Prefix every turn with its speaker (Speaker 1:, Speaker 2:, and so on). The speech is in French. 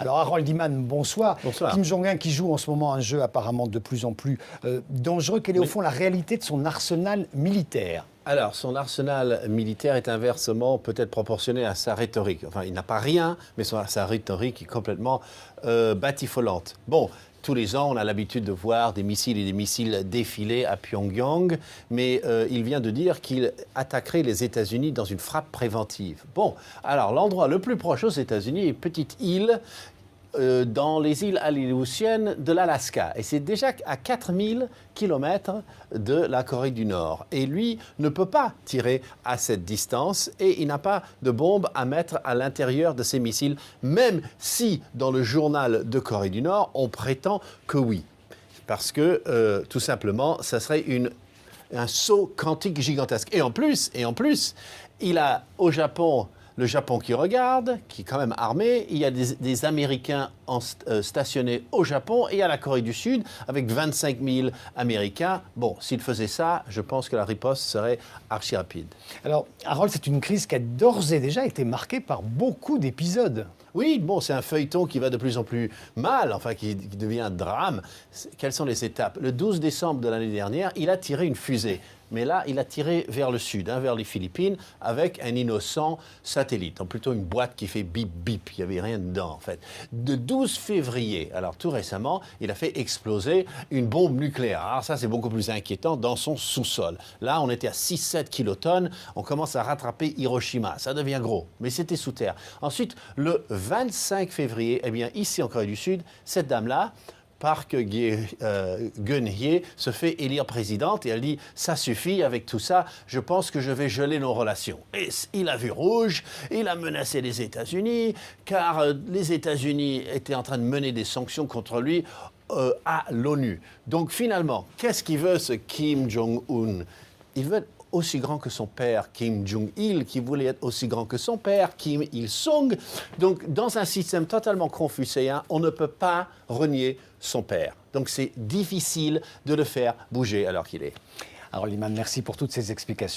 Speaker 1: Alors Harold Iman, bonsoir.
Speaker 2: Bonsoir.
Speaker 1: Kim Jong-un qui joue en ce moment un jeu apparemment de plus en plus dangereux. Quelle est au fond la réalité de son arsenal militaire?
Speaker 2: Alors, son arsenal militaire est inversement peut-être proportionné à sa rhétorique. Enfin, il n'a pas rien, mais sa rhétorique est complètement batifolante. Bon, tous les ans, on a l'habitude de voir des missiles et des missiles défiler à Pyongyang, mais il vient de dire qu'il attaquerait les États-Unis dans une frappe préventive. Bon, alors l'endroit le plus proche aux États-Unis est une petite île dans les îles Aleutiennes de l'Alaska. Et c'est déjà à 4000 km de la Corée du Nord. Et lui ne peut pas tirer à cette distance et il n'a pas de bombe à mettre à l'intérieur de ses missiles, même si dans le journal de Corée du Nord, on prétend que oui. Parce que, tout simplement, ça serait un saut quantique gigantesque. Et en plus, il a au Japon... Le Japon qui regarde, qui est quand même armé, il y a des Américains stationnés au Japon et à la Corée du Sud avec 25 000 Américains. Bon, s'il faisait ça, je pense que la riposte serait archi rapide.
Speaker 1: Alors, Harold, c'est une crise qui a d'ores et déjà été marquée par beaucoup d'épisodes.
Speaker 2: Oui, bon, c'est un feuilleton qui va de plus en plus mal, enfin qui devient un drame. Quelles sont les étapes? Le 12 décembre de l'année dernière, il a tiré une fusée. Mais là, il a tiré vers le sud, vers les Philippines, avec un innocent satellite, donc plutôt une boîte qui fait bip bip, il n'y avait rien dedans en fait. Le 12 février, alors tout récemment, il a fait exploser une bombe nucléaire. Alors ça, c'est beaucoup plus inquiétant dans son sous-sol. Là, on était à 6-7 kilotonnes, on commence à rattraper Hiroshima, ça devient gros, mais c'était sous terre. Ensuite, le 25 février, eh bien, ici en Corée du Sud, cette dame-là, Park Geun-hye se fait élire présidente et elle dit « ça suffit avec tout ça, je pense que je vais geler nos relations ». Et il a vu rouge, il a menacé les États-Unis, car les États-Unis étaient en train de mener des sanctions contre lui à l'ONU. Donc finalement, qu'est-ce qu'il veut ce Kim Jong-un? Il veut être aussi grand que son père, Kim Jong-il, qui voulait être aussi grand que son père, Kim Il-sung. Donc, dans un système totalement confucéen, on ne peut pas renier son père. Donc, c'est difficile de le faire bouger alors qu'il est.
Speaker 1: Harold Iman, merci pour toutes ces explications.